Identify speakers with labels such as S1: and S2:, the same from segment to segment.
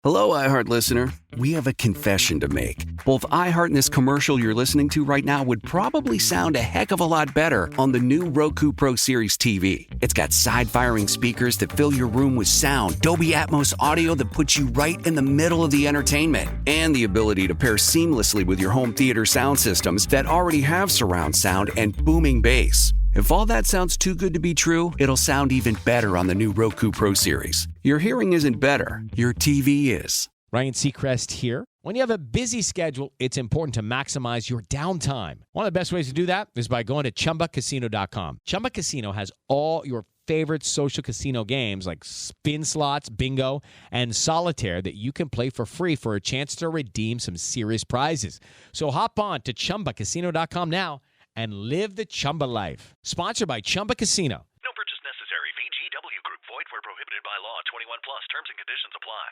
S1: Hello, iHeart listener. We have a confession to make. Both iHeart and this commercial you're listening to right now would probably sound a heck of a lot better on the new Roku Pro Series TV. It's got side-firing speakers that fill your room with sound, Dolby Atmos audio that puts you right in the middle of the entertainment, and the ability to pair seamlessly with your home theater sound systems that already have surround sound and booming bass. If all that sounds too good to be true, it'll sound even better on the new Roku Pro Series. Your hearing isn't better, your TV is.
S2: Ryan Seacrest here. When you have a busy schedule, it's important to maximize your downtime. One of the best ways to do that is by going to ChumbaCasino.com. Chumba Casino has all your favorite social casino games like spin slots, bingo, and solitaire that you can play for free for a chance to redeem some serious prizes. So hop on to ChumbaCasino.com now and live the Chumba life. Sponsored by Chumba Casino.
S3: No purchase necessary. VGW Group. Void where prohibited by law. 21 plus. Terms and conditions apply.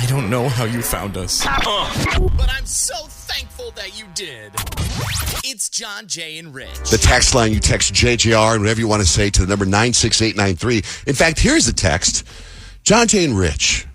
S4: I don't know how you found us.
S5: But I'm so thankful that you did. It's John, Jay, and Rich.
S6: The text line, you text JJR and whatever you want to say to the number 96893. In fact, here's the text. John, Jay, and Rich,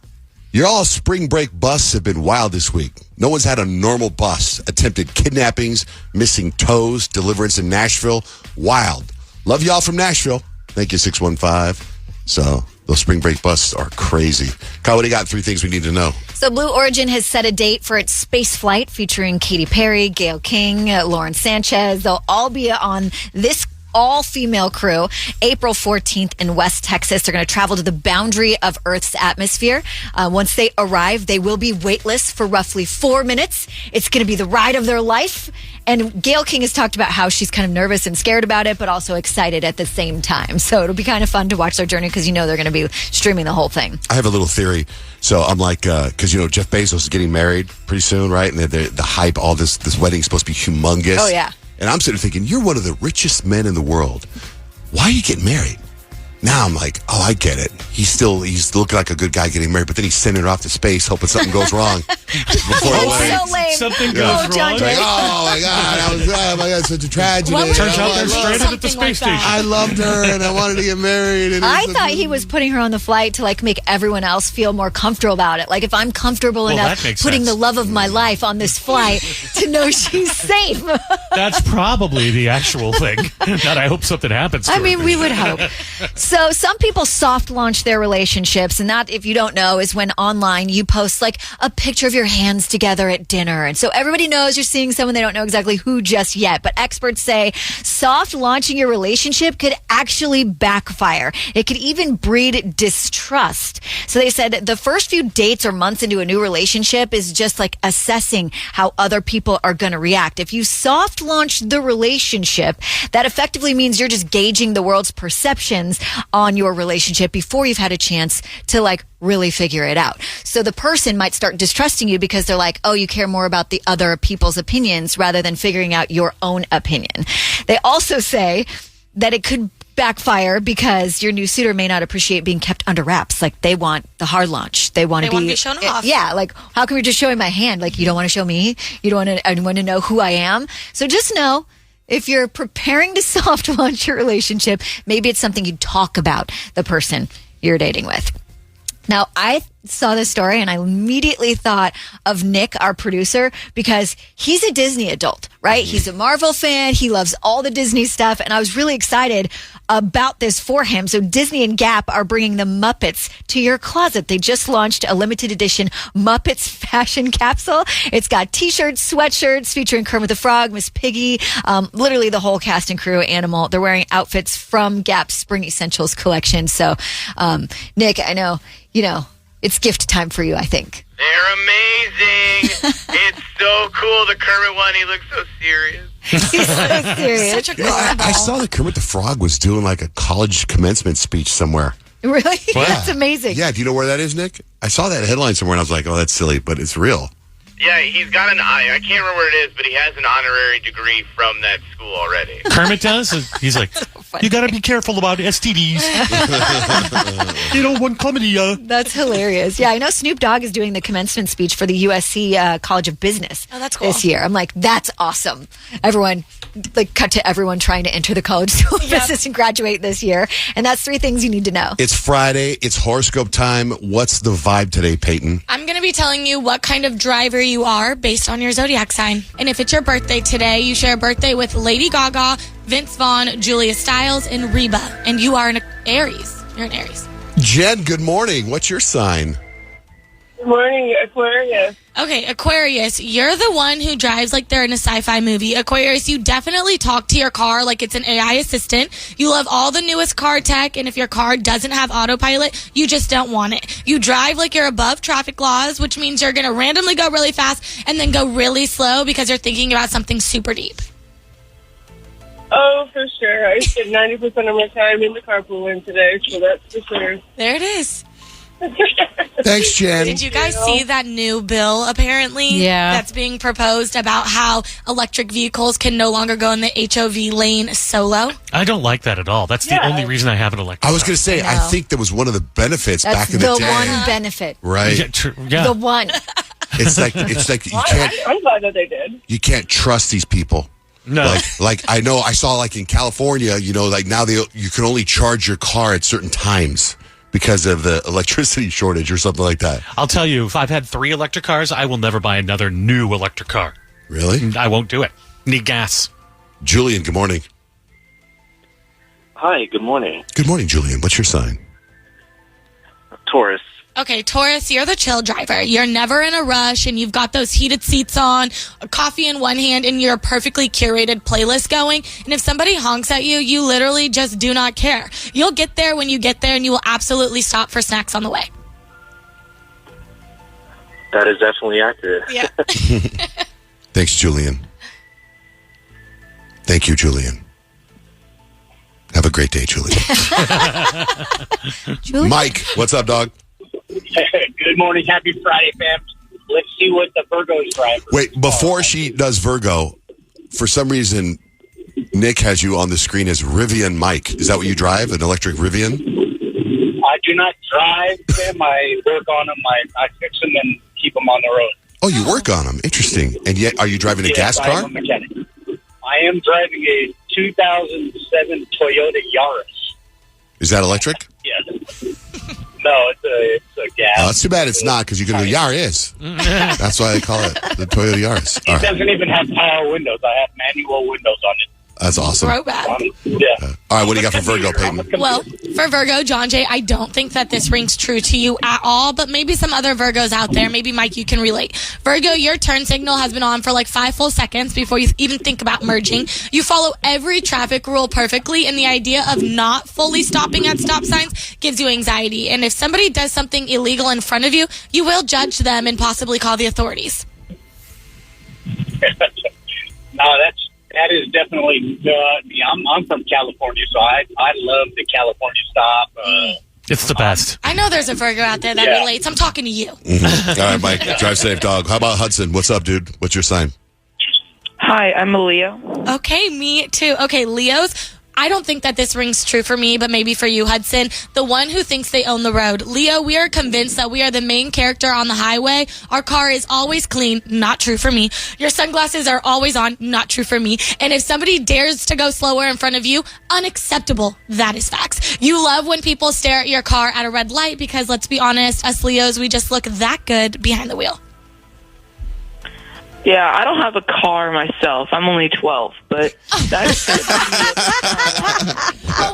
S6: your all spring break busts have been wild this week. No one's had a normal bust. Attempted kidnappings, missing toes, deliverance in Nashville. Wild. Love y'all from Nashville. Thank you, 615. So those spring break busts are crazy. Kyle, what do you got? 3 things we need to know.
S7: So Blue Origin has set a date for its space flight featuring Katy Perry, Gayle King, Lauren Sanchez. They'll all be on this all-female crew, April 14th in West Texas. They're going to travel to the boundary of Earth's atmosphere. Once they arrive, they will be weightless for roughly 4 minutes. It's going to be the ride of their life. And Gayle King has talked about how she's kind of nervous and scared about it, but also excited at the same time. So it'll be kind of fun to watch their journey because you know they're going to be streaming the whole thing.
S6: I have a little theory. So I'm like, because, Jeff Bezos is getting married pretty soon, right? And the hype, all this wedding is supposed to be humongous.
S7: Oh, yeah.
S6: And I'm sitting there thinking, you're one of the richest men in the world. Why are you getting married? Now I'm like, oh, I get it. He's looking like a good guy getting married, but then he's sending her off to space, hoping something goes wrong.
S7: So lame.
S4: Something goes wrong.
S6: Like, oh my God, such a tragedy.
S4: Turns out they're stranded at the space station.
S6: I loved her and I wanted to get married. And
S7: I thought he was putting her on the flight to make everyone else feel more comfortable about it. Like if I'm comfortable enough putting the love of my life on this flight to know she's safe.
S4: That's probably the actual thing. That I hope something happens to her.
S7: We would hope. So some people soft launch their relationships, and that, if you don't know, is when online you post a picture of your hands together at dinner. And so everybody knows you're seeing someone, they don't know exactly who just yet. But experts say soft launching your relationship could actually backfire. It could even breed distrust. So they said the first few dates or months into a new relationship is just assessing how other people are going to react. If you soft launch the relationship, that effectively means you're just gauging the world's perceptions on your relationship before you've had a chance to really figure it out. So the person might start distrusting you because they're like, oh, you care more about the other people's opinions rather than figuring out your own opinion. They also say that it could backfire because your new suitor may not appreciate being kept under wraps. They want the hard launch. They want to be
S8: shown off.
S7: Yeah, how come you're just showing my hand? You don't want to show me? You don't want anyone to know who I am? So just know, if you're preparing to soft launch your relationship, maybe it's something you talk about the person you're dating with. Now, I saw this story and I immediately thought of Nick, our producer, because he's a Disney adult, right? He's a Marvel fan. He loves all the Disney stuff. And I was really excited about this for him. So Disney and Gap are bringing the Muppets to your closet. They just launched a limited edition Muppets fashion capsule. It's got t-shirts, sweatshirts featuring Kermit the Frog, Miss Piggy, literally the whole cast and crew animal. They're wearing outfits from Gap's Spring Essentials collection. So, Nick, I know, it's gift time for you, I think.
S9: They're amazing. It's so cool. The Kermit one, he looks so serious.
S7: He's so serious.
S8: Such a girl.
S6: I saw that Kermit the Frog was doing a college commencement speech somewhere.
S7: Really? That's amazing.
S6: Yeah, do you know where that is, Nick? I saw that headline somewhere and I was like, oh, that's silly, but it's real.
S9: Yeah, he's got I can't remember what it is, but he has an honorary degree from that school already.
S4: Kermit does? He's like, you got to be careful about STDs. One comedy.
S7: That's hilarious. Yeah, I know Snoop Dogg is doing the commencement speech for the USC College of Business
S8: that's cool.
S7: this year. I'm like, that's awesome. Everyone, cut to everyone trying to enter the College School of Business and graduate this year. And that's 3 things you need to know.
S6: It's Friday. It's horoscope time. What's the vibe today, Peyton?
S8: I'm going to to be telling you what kind of driver you are based on your zodiac sign. And if it's your birthday today, you share a birthday with Lady Gaga, Vince Vaughn, Julia Stiles, and Reba. And you are an Aries. You're an Aries.
S6: Jen, good morning. What's your sign?
S10: Good morning, Aquarius.
S8: Okay, Aquarius, you're the one who drives like they're in a sci-fi movie. Aquarius, you definitely talk to your car like it's an AI assistant. You love all the newest car tech, and if your car doesn't have autopilot, you just don't want it. You drive like you're above traffic laws, which means you're going to randomly go really fast and then go really slow because you're thinking about something super deep.
S10: Oh, for sure. I spent 90% of my time in the carpool lane today, so that's for sure.
S8: There it is.
S6: Thanks, Jen.
S8: Did you guys see that new bill, apparently, that's being proposed about how electric vehicles can no longer go in the HOV lane solo?
S4: I don't like that at all. That's the only reason I have an electric car.
S6: I was going to say, I think that was one of the benefits
S7: That's
S6: back in the day.
S7: the one benefit.
S6: Right.
S7: The one.
S6: It's like you can't.
S10: I'm glad that they did.
S6: You can't trust these people.
S4: No.
S6: Like I know I saw like in California, like now you can only charge your car at certain times because of the electricity shortage or something like that.
S4: I'll tell you, if I've had 3 electric cars, I will never buy another new electric car.
S6: Really?
S4: I won't do it. Need gas.
S6: Julian, good morning.
S11: Hi, good morning.
S6: Good morning, Julian. What's your sign?
S11: Taurus.
S8: Okay, Taurus, you're the chill driver. You're never in a rush, and you've got those heated seats on, a coffee in one hand, and your perfectly curated playlist going. And if somebody honks at you, you literally just do not care. You'll get there when you get there, and you will absolutely stop for snacks on the way.
S11: That is definitely accurate.
S8: Yeah.
S6: Thanks, Julian. Thank you, Julian. Have a great day, Julian. Mike, what's up, dog?
S12: Good morning. Happy Friday, fam. Let's see what the Virgo's driver.
S6: Wait, before she does Virgo, for some reason, Nick has you on the screen as Rivian Mike. Is that what you drive, an electric Rivian?
S12: I do not drive them. I work on them. I fix them and keep them on the road.
S6: Oh, you work on them. Interesting. And yet, are you driving a gas
S12: I
S6: car?
S12: am a mechanic. I am driving a 2007 Toyota Yaris.
S6: Is that electric?
S12: Yes. No, it's a gas.
S6: Oh, that's too bad it's not, because you can do Yaris. That's why they call it the Toyota Yaris. All
S12: It
S6: right.
S12: doesn't even have power windows. I have manual windows on it.
S6: That's awesome.
S8: Throwback.
S12: Yeah.
S6: All right, what do you got for Virgo, Peyton?
S8: Well, for Virgo, John Jay, I don't think that this rings true to you at all, but maybe some other Virgos out there, maybe Mike, you can relate. Virgo, your turn signal has been on for like 5 full seconds before you even think about merging. You follow every traffic rule perfectly, and the idea of not fully stopping at stop signs gives you anxiety. And if somebody does something illegal in front of you, you will judge them and possibly call the authorities.
S12: No, that is definitely me. I'm from California, so I love the California stop.
S4: It's the best.
S8: I know there's a Virgo out there that relates. I'm talking to you.
S6: Mm-hmm. All right, Mike, drive safe, dog. How about Hudson? What's up, dude? What's your sign?
S10: Hi, I'm a Leo.
S8: Okay, me too. Okay, Leos, I don't think that this rings true for me, but maybe for you, Hudson. The one who thinks they own the road. Leo, we are convinced that we are the main character on the highway. Our car is always clean. Not true for me. Your sunglasses are always on. Not true for me. And if somebody dares to go slower in front of you, unacceptable. That is facts. You love when people stare at your car at a red light because, let's be honest, us Leos, we just look that good behind the wheel.
S10: Yeah, I don't have a car myself. I'm only 12, but that's
S8: Oh,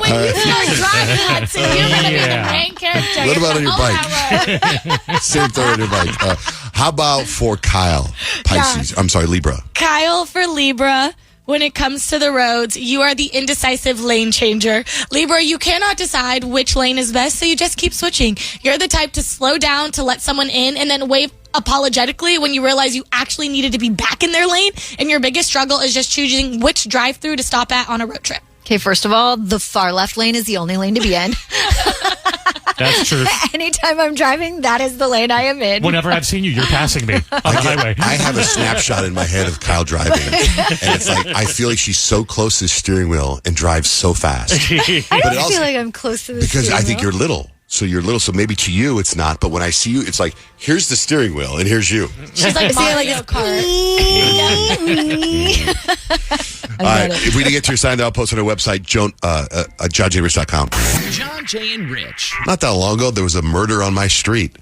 S8: wait, you start driving that, so you're going to be the main character.
S6: What about on your
S8: bike?
S6: bike? Same thing on your bike. How about for Kyle, Pisces? I'm sorry, Libra.
S8: Kyle for Libra. When it comes to the roads, you are the indecisive lane changer. Libra, you cannot decide which lane is best, so you just keep switching. You're the type to slow down to let someone in and then wave apologetically when you realize you actually needed to be back in their lane, and your biggest struggle is just choosing which drive-through to stop at on a road trip.
S7: Okay, first of all, the far left lane is the only lane to be in.
S4: That's true.
S7: Anytime I'm driving, that is the lane I am in.
S4: Whenever I've seen you, you're passing me on the highway.
S6: I have a snapshot in my head of Kyle driving, and it's like I feel like she's so close to the steering wheel and drives so fast.
S7: I don't feel like I'm close to the
S6: because
S7: steering
S6: I think
S7: wheel.
S6: you're little. So you're little, so maybe to you it's not, but when I see you, it's like, here's the steering wheel, and here's you.
S8: She's like Mario Kart.
S6: All right, if we didn't get to your sign, I'll post on our website, JohnJRich.com.
S5: John, Jay, and Rich.
S6: Not that long ago, there was a murder on my street.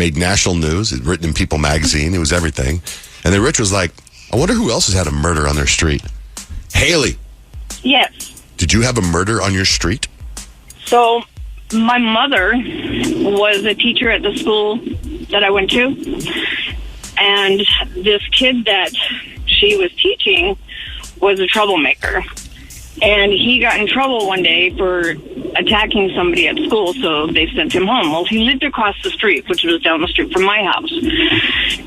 S6: made national news. It written in People magazine. It was everything. And then Rich was like, I wonder who else has had a murder on their street. Haley,
S10: Yes.
S6: did you have a murder on your street?
S10: So my mother was a teacher at the school that I went to. And this kid that she was teaching was a troublemaker. And he got in trouble one day for attacking somebody at school, so they sent him home. Well, he lived across the street, which was down the street from my house.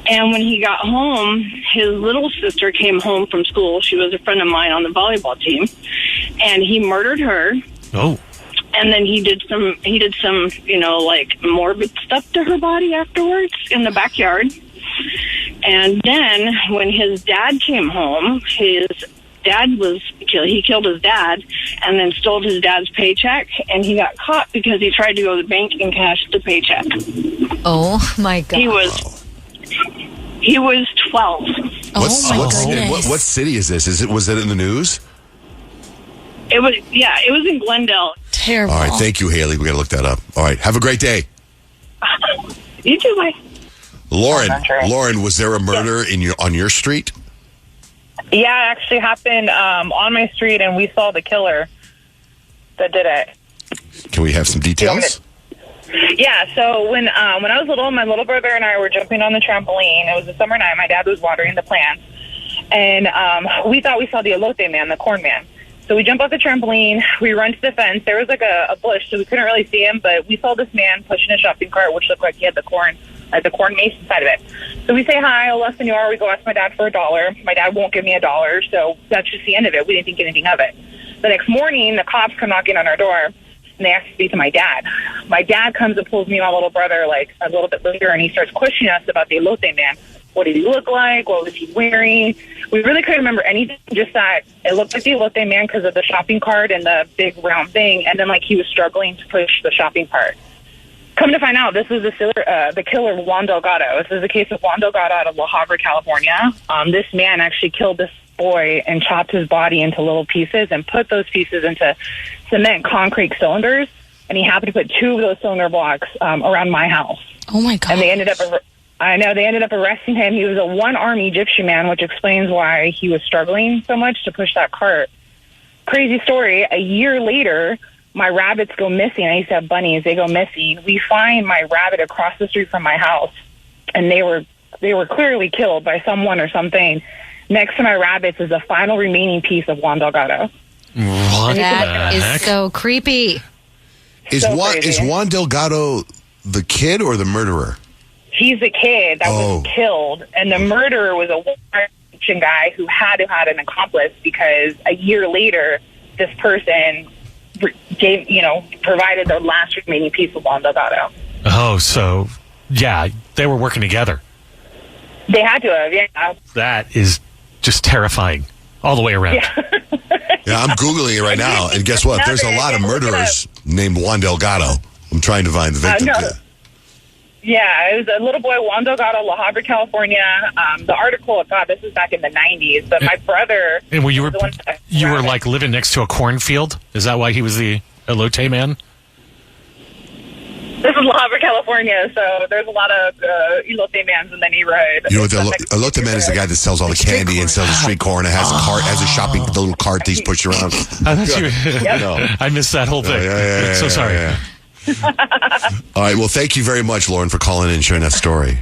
S10: And when he got home, his little sister came home from school. She was a friend of mine on the volleyball team. And he murdered her.
S4: Oh.
S10: And then he did some, like morbid stuff to her body afterwards in the backyard. And then when his dad came home, he killed his dad and then stole his dad's paycheck, and he got caught because he tried to go to the bank and cash the paycheck.
S7: Oh my God.
S10: He was 12.
S6: What city is this? Was it in the news?
S10: It was in Glendale.
S8: Terrible.
S6: All right, thank you, Haley. We got to look that up. All right, have a great day.
S10: You too, bye.
S6: Lauren, was there a murder on your street?
S13: Yeah, it actually happened on my street, and we saw the killer that did it.
S6: Can we have some details?
S13: Yeah, so when I was little, my little brother and I were jumping on the trampoline. It was a summer night. My dad was watering the plants, and we thought we saw the elote man, the corn man. So we jump off the trampoline, we run to the fence. There was like a bush, so we couldn't really see him, but we saw this man pushing a shopping cart, which looked like he had the corn mace inside of it. So we say hi, oh, less than you are. We go ask my dad for $1. My dad won't give me $1, so that's just the end of it. We didn't think anything of it. The next morning, the cops come knocking on our door, and they ask to speak to my dad. My dad comes and pulls me and my little brother like a little bit later, and he starts questioning us about the elote man. What did he look like? What was he wearing? We really couldn't remember anything, just that it looked like the elote man because of the shopping cart and the big round thing, and then like he was struggling to push the shopping cart. Come to find out, this is the killer, Juan Delgado. This is the case of Juan Delgado out of La Habra, California. This man actually killed this boy and chopped his body into little pieces and put those pieces into cement concrete cylinders, and he happened to put 2 of those cylinder blocks around my house.
S8: Oh, my God.
S13: And they ended up arresting him. He was a one-arm Egyptian man, which explains why he was struggling so much to push that cart. Crazy story. A year later, my rabbits go missing. I used to have bunnies. They go missing. We find my rabbit across the street from my house, and they were clearly killed by someone or something. Next to my rabbits is the final remaining piece of Juan Delgado.
S6: What
S7: That is so creepy.
S6: Is Juan Delgado the kid or the murderer?
S13: He's the kid that was killed, and the murderer was a Egyptian guy who had to have an accomplice because a year later, this person provided the last remaining piece of Juan Delgado.
S4: Oh, so, yeah, they were working together.
S13: They had to have, yeah.
S4: That is just terrifying all the way around.
S6: Yeah, I'm Googling it right now, and guess what? There's a lot of murderers named Juan Delgado. I'm trying to find the victim.
S13: Yeah, it was a little boy, Juan Delgado, La Habra, California. The article, this was back in the 90s, but my brother...
S4: And you were like living next to a cornfield? Is that why he was the elote man?
S13: This is La Habra, California, so there's a lot of elote mans in the neighborhood.
S6: You know, the elote man is the guy that sells all the candy and sells the street corn and has a cart, has a shopping, the little cart that he's pushed around.
S4: I missed that whole thing. So sorry.
S6: Yeah. All right, well, thank you very much, Lauren, for calling in and sharing that story.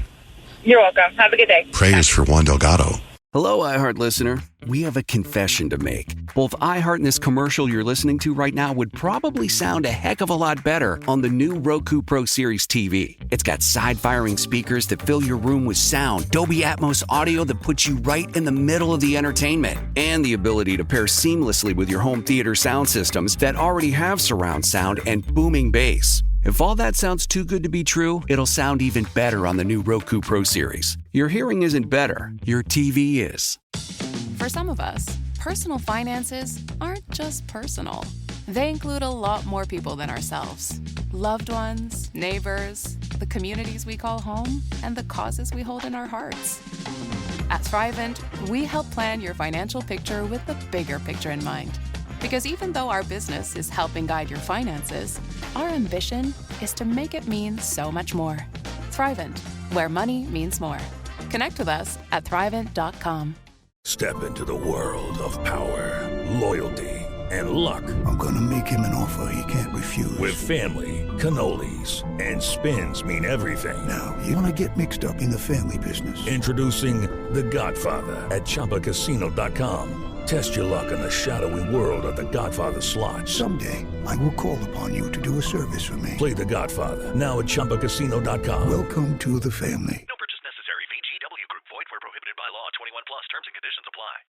S13: You're welcome. Have a good day.
S6: Prayers for Juan Delgado.
S1: Hello, iHeart listener. We have a confession to make. Both iHeart and this commercial you're listening to right now would probably sound a heck of a lot better on the new Roku Pro Series TV. It's got side-firing speakers that fill your room with sound, Dolby Atmos audio that puts you right in the middle of the entertainment, and the ability to pair seamlessly with your home theater sound systems that already have surround sound and booming bass. If all that sounds too good to be true, it'll sound even better on the new Roku Pro Series. Your hearing isn't better, your TV is.
S14: For some of us, personal finances aren't just personal. They include a lot more people than ourselves. Loved ones, neighbors, the communities we call home, and the causes we hold in our hearts. At Thrivent, we help plan your financial picture with the bigger picture in mind. Because even though our business is helping guide your finances, our ambition is to make it mean so much more. Thrivent, where money means more. Connect with us at Thrivent.com.
S15: Step into the world of power, loyalty, and luck.
S16: I'm going to make him an offer he can't refuse.
S15: With family, cannolis, and spins mean everything.
S16: Now, you want to get mixed up in the family business.
S15: Introducing The Godfather at ChumbaCasino.com. Test your luck in the shadowy world of The Godfather slot.
S16: Someday, I will call upon you to do a service for me.
S15: Play The Godfather now at ChumbaCasino.com.
S16: Welcome to the family.